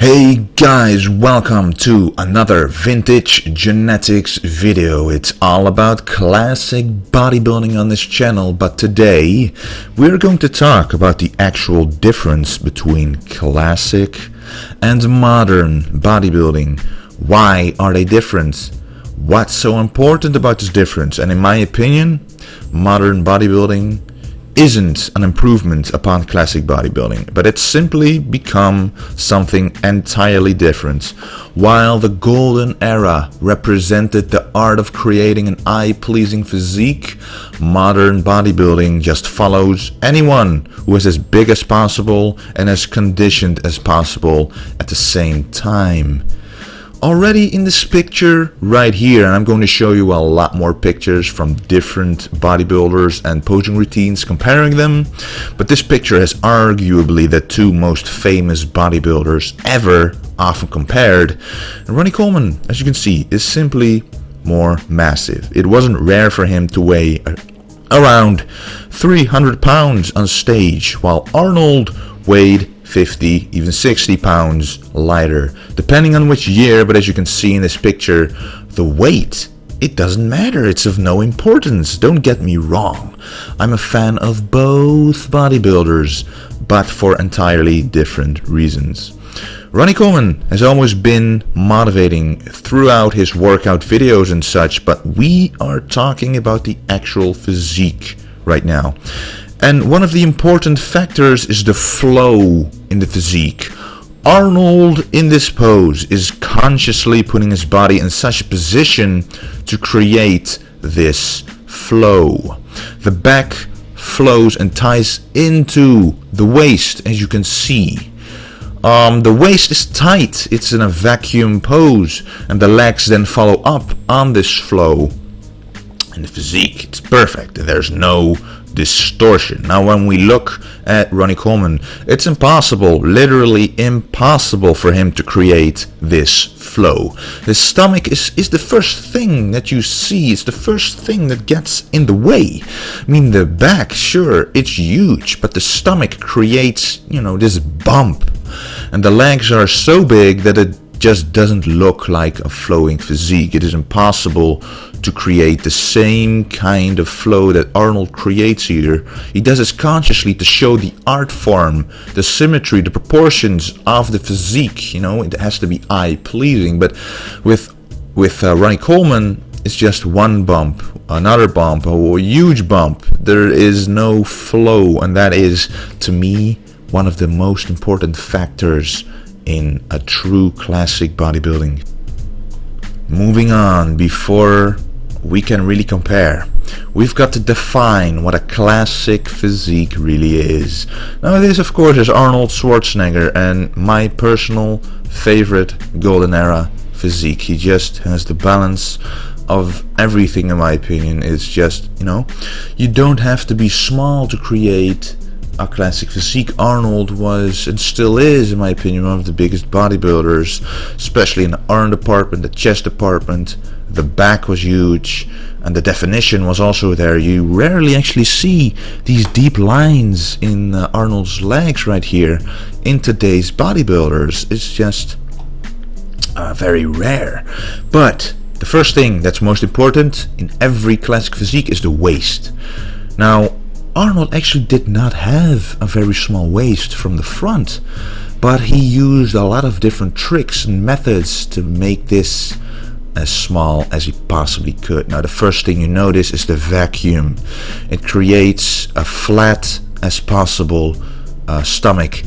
Hey guys, welcome to another Vintage Genetics video. It's all about classic bodybuilding on this channel, but today we're going to talk about the actual difference between classic and modern bodybuilding. Why are they different? What's so important about this difference? And in my opinion, modern bodybuilding isn't an improvement upon classic bodybuilding, but it's simply become something entirely different. While the golden era represented the art of creating an eye-pleasing physique, modern bodybuilding just follows anyone who is as big as possible and as conditioned as possible at the same time. Already in this picture right here, and I'm going to show you a lot more pictures from different bodybuilders and posing routines comparing them, but this picture has arguably the two most famous bodybuilders ever often compared. And Ronnie Coleman, as you can see, is simply more massive. It wasn't rare for him to weigh around 300 pounds on stage, while Arnold weighed 50, even 60 pounds lighter, depending on which year. But as you can see in this picture, the weight, it doesn't matter, it's of no importance. Don't get me wrong, I'm a fan of both bodybuilders, but for entirely different reasons. Ronnie Coleman has always been motivating throughout his workout videos and such, but we are talking about the actual physique right now. And one of the important factors is the flow in the physique. Arnold in this pose is consciously putting his body in such a position to create this flow. The back flows and ties into the waist, as you can see. The waist is tight, it's in a vacuum pose, and the legs then follow up on this flow. And the physique, it's perfect, there's no distortion. Now when we look at Ronnie Coleman, it's impossible, literally impossible for him to create this flow. His stomach is the first thing that you see, it's the first thing that gets in the way. I mean, the back, sure, it's huge, but the stomach creates, this bump. And the legs are so big that it just doesn't look like a flowing physique. It is impossible to create the same kind of flow that Arnold creates here. He does this consciously to show the art form, the symmetry, the proportions of the physique. It has to be eye-pleasing. But with Ronnie Coleman, it's just one bump, another bump, a huge bump. There is no flow, and that is, to me, one of the most important factors in a true classic bodybuilding. Moving on, before we can really compare, we've got to define what a classic physique really is. Now this, of course, is Arnold Schwarzenegger and my personal favorite golden era physique. He just has the balance of everything, in my opinion. It's just, you don't have to be small to create a classic physique. Arnold was, and still is, in my opinion, one of the biggest bodybuilders, especially in the arm department, the chest department. The back was huge, and the definition was also there. You rarely actually see these deep lines in Arnold's legs right here in today's bodybuilders. It's just very rare. But the first thing that's most important in every classic physique is the waist. Now, Arnold actually did not have a very small waist from the front, but he used a lot of different tricks and methods to make this as small as he possibly could. Now the first thing you notice is the vacuum. It creates a flat as possible stomach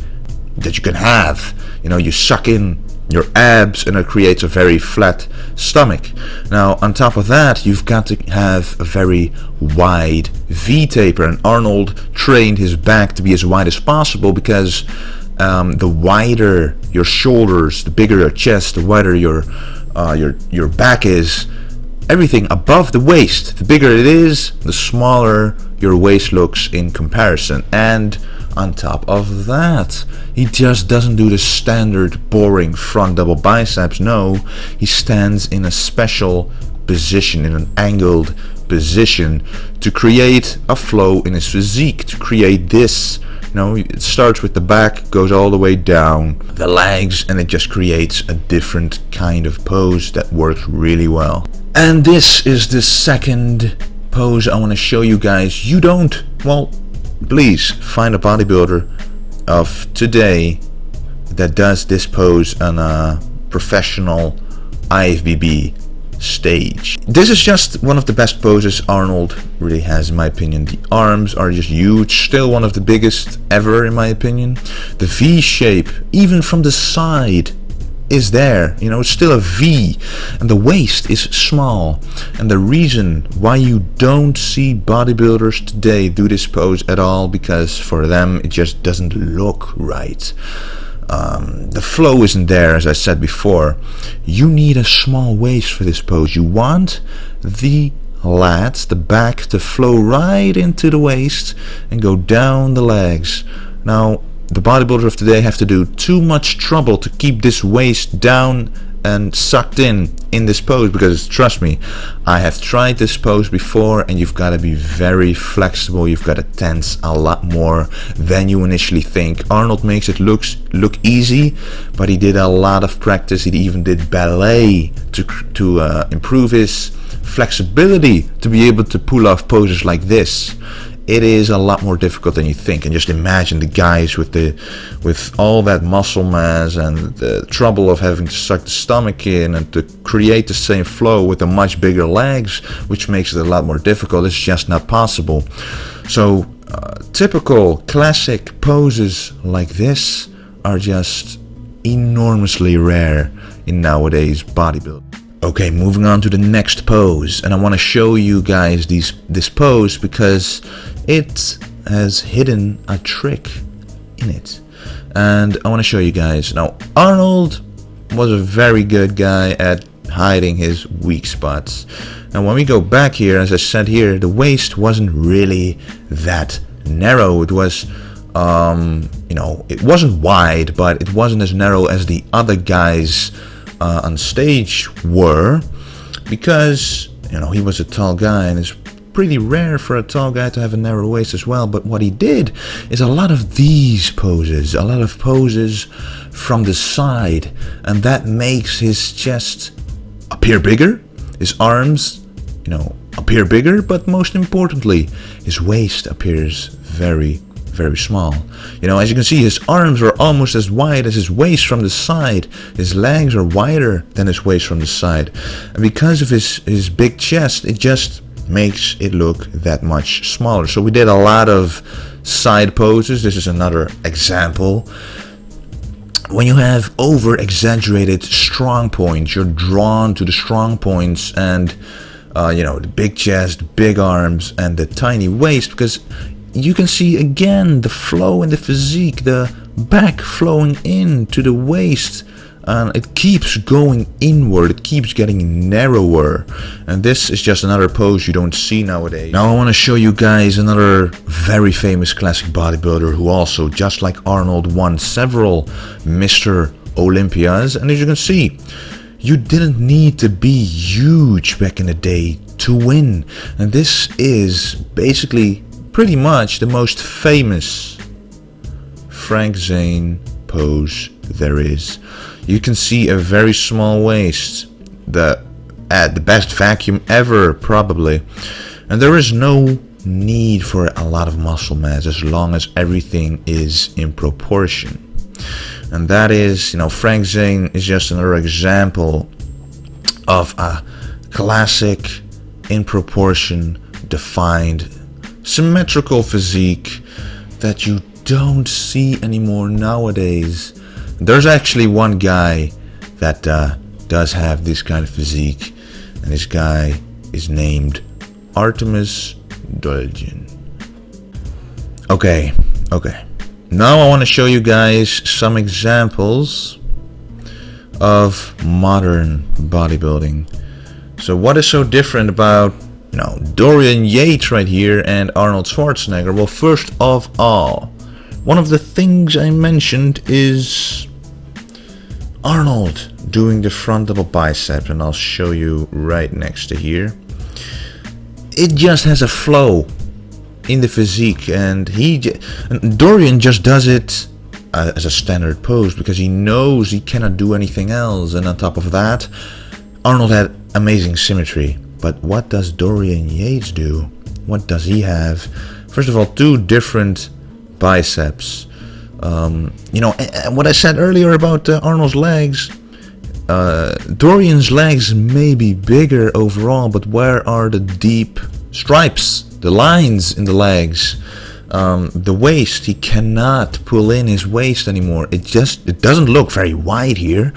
that you can have. You suck in your abs and it creates a very flat stomach. Now on top of that, you've got to have a very wide V-taper, and Arnold trained his back to be as wide as possible because the wider your shoulders, the bigger your chest, the wider your back is, everything above the waist, the bigger it is, the smaller your waist looks in comparison. And on top of that, he just doesn't do the standard boring front double biceps. No, he stands in a special position, in an angled position, to create a flow in his physique, to create this You know, it starts with the back, goes all the way down the legs, and it just creates a different kind of pose that works really well. And this is the second pose I want to show you guys. You don't, well, please find a bodybuilder of today that does this pose on a professional IFBB stage. This is just one of the best poses Arnold really has, in my opinion. The arms are just huge, still one of the biggest ever in my opinion. The V shape, even from the side, is there, you know, it's still a V, and the waist is small. And the reason why you don't see bodybuilders today do this pose at all, because for them it just doesn't look right. The flow isn't there, as I said before. You need a small waist for this pose. You want the lats, the back, to flow right into the waist and go down the legs. Now, the bodybuilders of today have to do too much trouble to keep this waist down and sucked in this pose, because trust me, I have tried this pose before, and you've got to be very flexible. You've got to tense a lot more than you initially think. Arnold makes it look easy, but he did a lot of practice. He even did ballet to improve his flexibility to be able to pull off poses like this. It is a lot more difficult than you think. And just imagine the guys with all that muscle mass and the trouble of having to suck the stomach in and to create the same flow with the much bigger legs, which makes it a lot more difficult. It's just not possible. So typical classic poses like this are just enormously rare in nowadays bodybuilding. Okay, moving on to the next pose, and I want to show you guys this pose because it has hidden a trick in it, and I want to show you guys. Now, Arnold was a very good guy at hiding his weak spots, and when we go back here, as I said here, the waist wasn't really that narrow. It was you know, it wasn't wide, but it wasn't as narrow as the other guys on stage were, because, you know, he was a tall guy, and it's pretty rare for a tall guy to have a narrow waist as well. But what he did is a lot of these poses, a lot of poses from the side, and that makes his chest appear bigger, his arms, you know, appear bigger, but most importantly, his waist appears very small. You know, as you can see, his arms are almost as wide as his waist from the side. His legs are wider than his waist from the side. And because of his big chest, it just makes it look that much smaller. So we did a lot of side poses. This is another example. When you have over-exaggerated strong points, you're drawn to the strong points and you know, the big chest, big arms, and the tiny waist, because you can see again the flow in the physique, the back flowing into the waist, and it keeps going inward, it keeps getting narrower, and this is just another pose you don't see nowadays. Now I want to show you guys another very famous classic bodybuilder who also, just like Arnold, won several Mr. Olympias, and as you can see, you didn't need to be huge back in the day to win, and this is basically pretty much the most famous Frank Zane pose there is. You can see a very small waist, the best vacuum ever probably, and there is no need for a lot of muscle mass as long as everything is in proportion. And that is, you know, Frank Zane is just another example of a classic, in proportion, defined, symmetrical physique that you don't see anymore nowadays. There's actually one guy that does have this kind of physique, and this guy is named Artemis Dolgin. Okay. Now I want to show you guys some examples of modern bodybuilding. So what is so different about, you know, Dorian Yates right here and Arnold Schwarzenegger? Well, first of all, one of the things I mentioned is Arnold doing the front double bicep, and I'll show you right next to here. It just has a flow. in the physique, and Dorian just does it as a standard pose because he knows he cannot do anything else. And on top of that, Arnold had amazing symmetry. But what does Dorian Yates do? What does he have? First of all, two different biceps. You know, what I said earlier about Arnold's legs, Dorian's legs may be bigger overall, but where are the deep stripes, the lines in the legs? The waist, he cannot pull in his waist anymore. It doesn't look very wide here,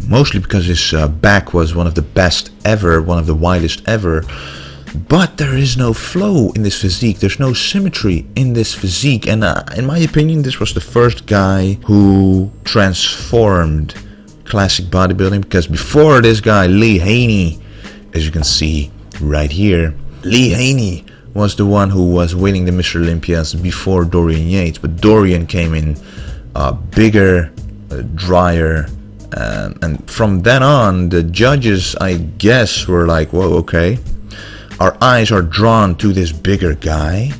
mostly because his back was one of the best ever, one of the widest ever. But there is no flow in this physique. There's no symmetry in this physique. And in my opinion, this was the first guy who transformed classic bodybuilding. Because before this guy, Lee Haney, as you can see right here, Lee Haney was the one who was winning the Mr. Olympias before Dorian Yates. But Dorian came in bigger, drier. And from then on, the judges, I guess, were like, whoa, okay. Our eyes are drawn to this bigger guy.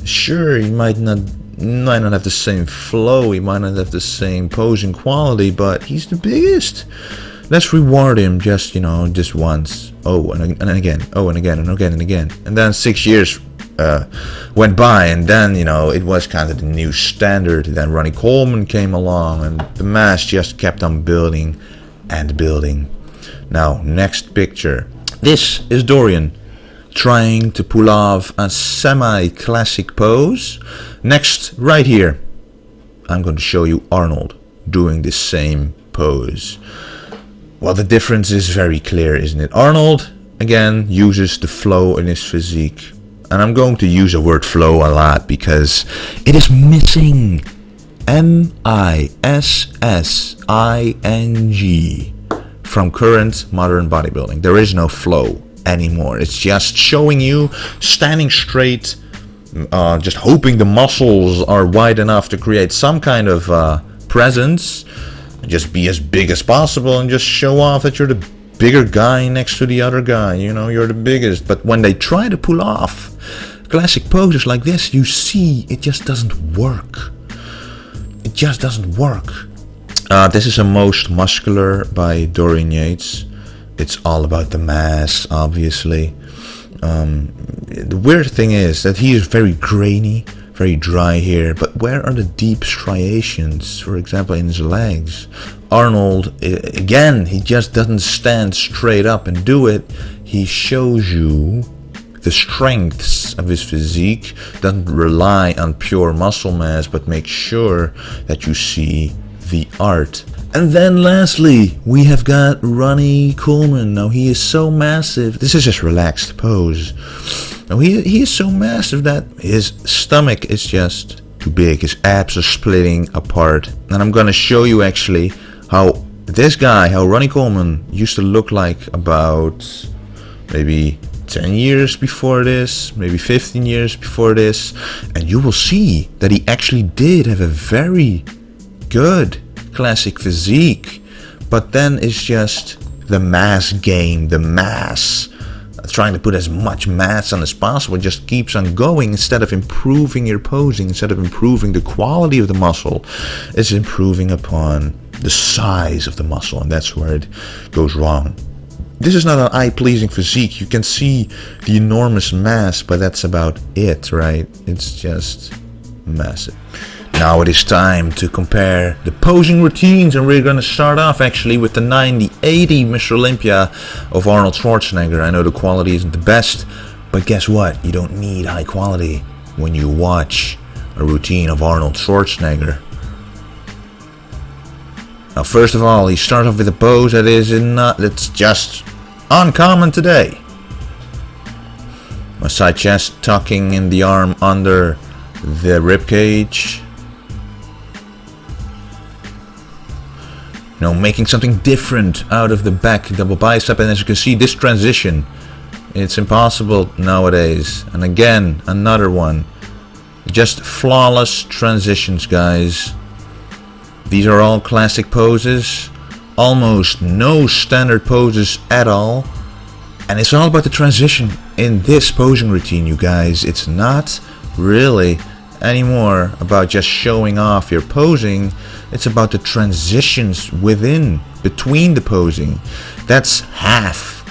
Sure, he might not have the same flow, he might not have the same posing quality, but he's the biggest. Let's reward him just, you know, just once. Oh, and again. Oh, and again, and again, and again. And then 6 years went by, and then, you know, it was kind of the new standard. Then Ronnie Coleman came along, and the mass just kept on building and building. Now, next picture. This is Dorian trying to pull off a semi-classic pose. Next, right here, I'm going to show you Arnold doing the same pose. Well, the difference is very clear, isn't it? Arnold, again, uses the flow in his physique. And I'm going to use the word flow a lot because it is missing. M-I-S-S-I-N-G from current modern bodybuilding. There is no flow anymore. It's just showing you standing straight, just hoping the muscles are wide enough to create some kind of presence. Just be as big as possible and just show off that you're the bigger guy next to the other guy. You know, you're the biggest. But when they try to pull off classic poses like this, you see it just doesn't work. It just doesn't work. This is a most muscular by Dorian Yates. It's all about the mass, obviously. The weird thing is that he is very grainy, very dry here, but where are the deep striations, for example, in his legs? Arnold, again, he just doesn't stand straight up and do it. He shows you the strengths of his physique, doesn't rely on pure muscle mass, but makes sure that you see the art. And then lastly, we have got Ronnie Coleman. Now he is so massive. This is his relaxed pose. Now he is so massive that his stomach is just too big. His abs are splitting apart. And I'm gonna show you actually how this guy, how Ronnie Coleman used to look like about maybe 10 years before this, maybe 15 years before this. And you will see that he actually did have a very good classic physique, but then it's just the mass game, the mass, trying to put as much mass on as possible, just keeps on going instead of improving your posing, instead of improving the quality of the muscle, it's improving upon the size of the muscle, and that's where it goes wrong. This is not an eye-pleasing physique. You can see the enormous mass, but that's about it, right? It's just massive. Now it is time to compare the posing routines, and we're going to start off actually with the 90-80 Mr. Olympia of Arnold Schwarzenegger. I know the quality isn't the best, but guess what? You don't need high quality when you watch a routine of Arnold Schwarzenegger. Now first of all, he starts off with a pose that's just uncommon today. My side chest tucking in the arm under the rib cage. You know, making something different out of the back double bicep, and as you can see, this transition, it's impossible nowadays. And again, another one, just flawless transitions, guys. These are all classic poses, almost no standard poses at all. And it's all about the transition in this posing routine, you guys. It's not really anymore about just showing off your posing. It's about the transitions between the posing. That's half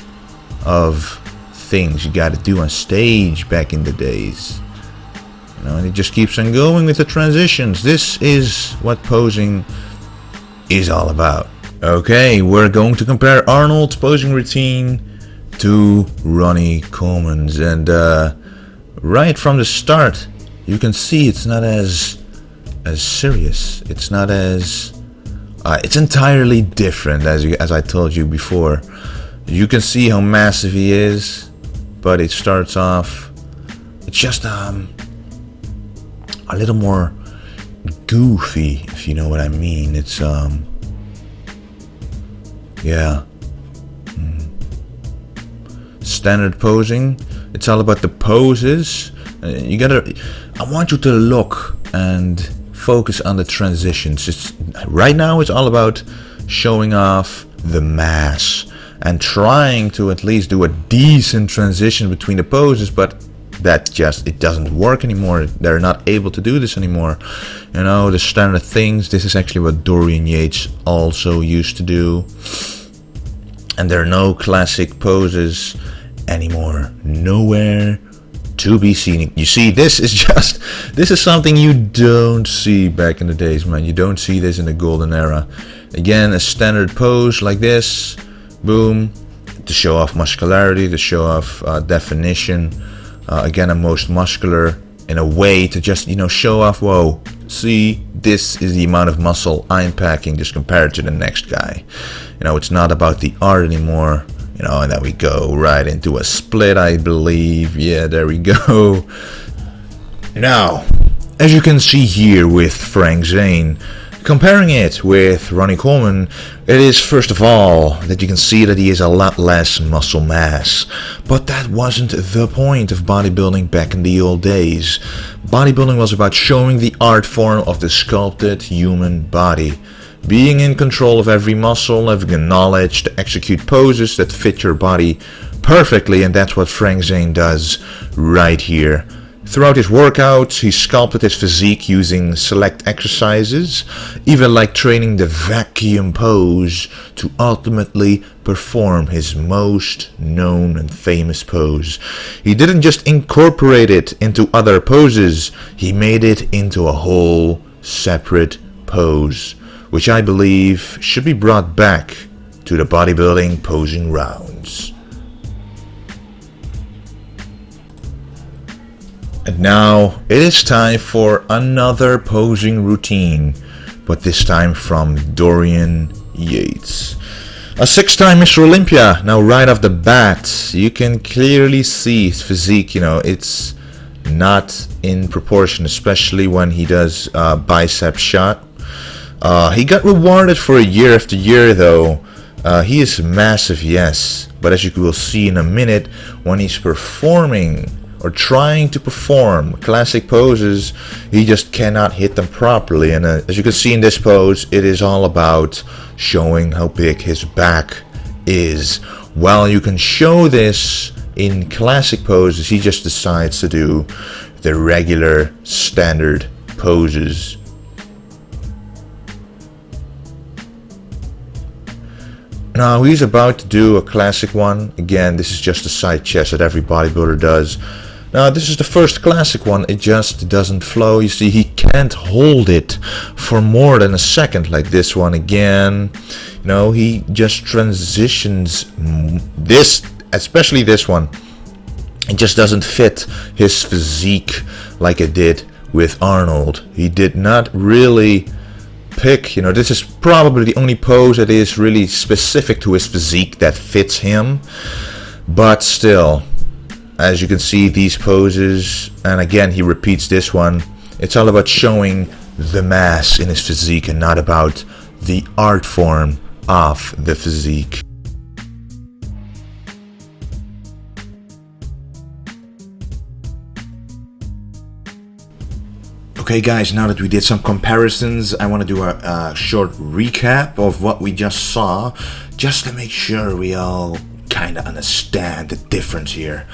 of things you got to do on stage back in the days. You know, and it just keeps on going with the transitions. This is what posing is all about. Okay, we're going to compare Arnold's posing routine to Ronnie Coleman's, and right from the start you can see it's not as serious. It's not as it's entirely different, as I told you before. You can see how massive he is, but it starts off, it's just a little more goofy, if you know what I mean. It's yeah. Standard posing, it's all about the poses. I want you to look and focus on the transitions. Right now it's all about showing off the mass and trying to at least do a decent transition between the poses, but it doesn't work anymore. They're not able to do this anymore. You know, the standard things, this is actually what Dorian Yates also used to do. And there are no classic poses anymore. Nowhere to be seen. You see, this is something you don't see back in the days, man. You don't see this in the golden era. Again, a standard pose like this, boom, to show off muscularity, to show off definition. Again, I'm most muscular in a way to just, you know, show off, whoa, see, this is the amount of muscle I'm packing just compared to the next guy. You know, it's not about the art anymore. You know, and then we go right into a split, I believe. Yeah, there we go. Now, as you can see here with Frank Zane, comparing it with Ronnie Coleman, it is first of all that you can see that he has a lot less muscle mass. But that wasn't the point of bodybuilding back in the old days. Bodybuilding was about showing the art form of the sculpted human body. Being in control of every muscle, having the knowledge to execute poses that fit your body perfectly, and that's what Frank Zane does right here. Throughout his workouts, he sculpted his physique using select exercises, even like training the vacuum pose to ultimately perform his most known and famous pose. He didn't just incorporate it into other poses, he made it into a whole separate pose, which I believe should be brought back to the bodybuilding posing rounds. And now it is time for another posing routine, but this time from Dorian Yates. A 6-time Mr. Olympia. Now right off the bat, you can clearly see his physique, you know, it's not in proportion, especially when he does bicep shot. He got rewarded for a year after year though. He is massive, yes, but as you will see in a minute, when he's performing or trying to perform classic poses, he just cannot hit them properly. And as you can see in this pose, it is all about showing how big his back is. While you can show this in classic poses, he just decides to do the regular standard poses. Now he's about to do a classic one. Again, this is just a side chest that every bodybuilder does. Now this is the first classic one, it just doesn't flow. You see, he can't hold it for more than a second like this one. Again, you know, he just transitions this, especially this one. It just doesn't fit his physique like it did with Arnold. He did not really pick, you know, this is probably the only pose that is really specific to his physique that fits him. But still, as you can see, these poses, and again he repeats this one, it's all about showing the mass in his physique and not about the art form of the physique. Okay guys, now that we did some comparisons, I want to do a short recap of what we just saw, just to make sure we all kind of understand the difference here.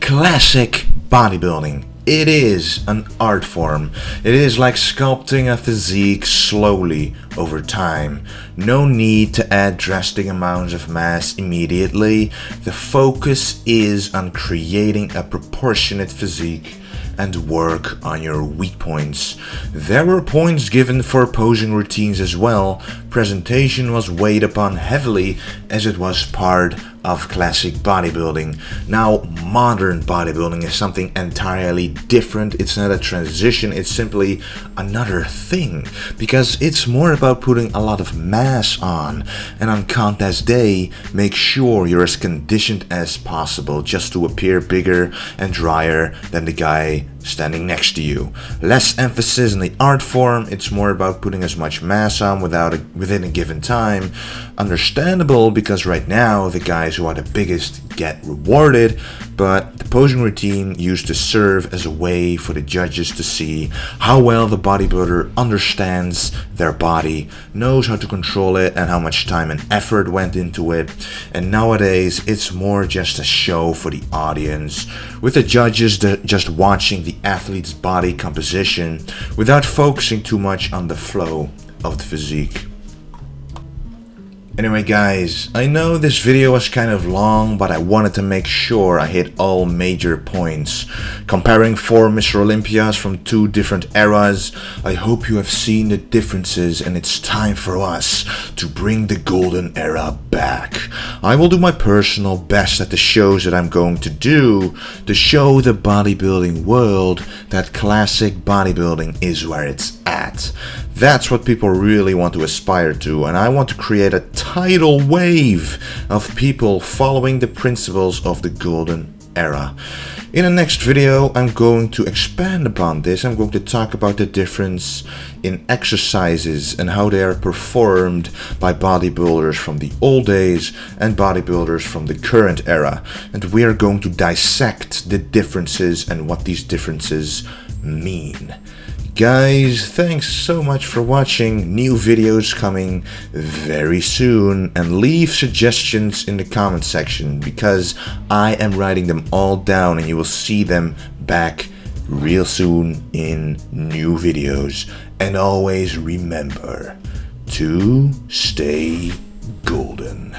Classic bodybuilding. It is an art form. It is like sculpting a physique slowly over time. No need to add drastic amounts of mass immediately. The focus is on creating a proportionate physique and work on your weak points. There were points given for posing routines as well. Presentation was weighed upon heavily as it was part of classic bodybuilding. Now, modern bodybuilding is something entirely different. It's not a transition, it's simply another thing, because it's more about putting a lot of mass on, and on contest day, make sure you're as conditioned as possible just to appear bigger and drier than the guy standing next to you. Less emphasis on the art form, it's more about putting as much mass on within a given time. Understandable, because right now the guys who are the biggest get rewarded, but the posing routine used to serve as a way for the judges to see how well the bodybuilder understands their body, knows how to control it, and how much time and effort went into it. And nowadays it's more just a show for the audience, with the judges just watching the athlete's body composition without focusing too much on the flow of the physique. Anyway guys, I know this video was kind of long, but I wanted to make sure I hit all major points. Comparing 4 Mr. Olympias from 2 different eras, I hope you have seen the differences, and it's time for us to bring the golden era back. I will do my personal best at the shows that I'm going to do to show the bodybuilding world that classic bodybuilding is where it's at. That's what people really want to aspire to, and I want to create a tidal wave of people following the principles of the golden era. In the next video, I'm going to expand upon this. I'm going to talk about the difference in exercises and how they are performed by bodybuilders from the old days and bodybuilders from the current era. And we are going to dissect the differences and what these differences mean. Guys, thanks so much for watching. New videos coming very soon, and leave suggestions in the comment section, because I am writing them all down and you will see them back real soon in new videos. And always remember to stay golden.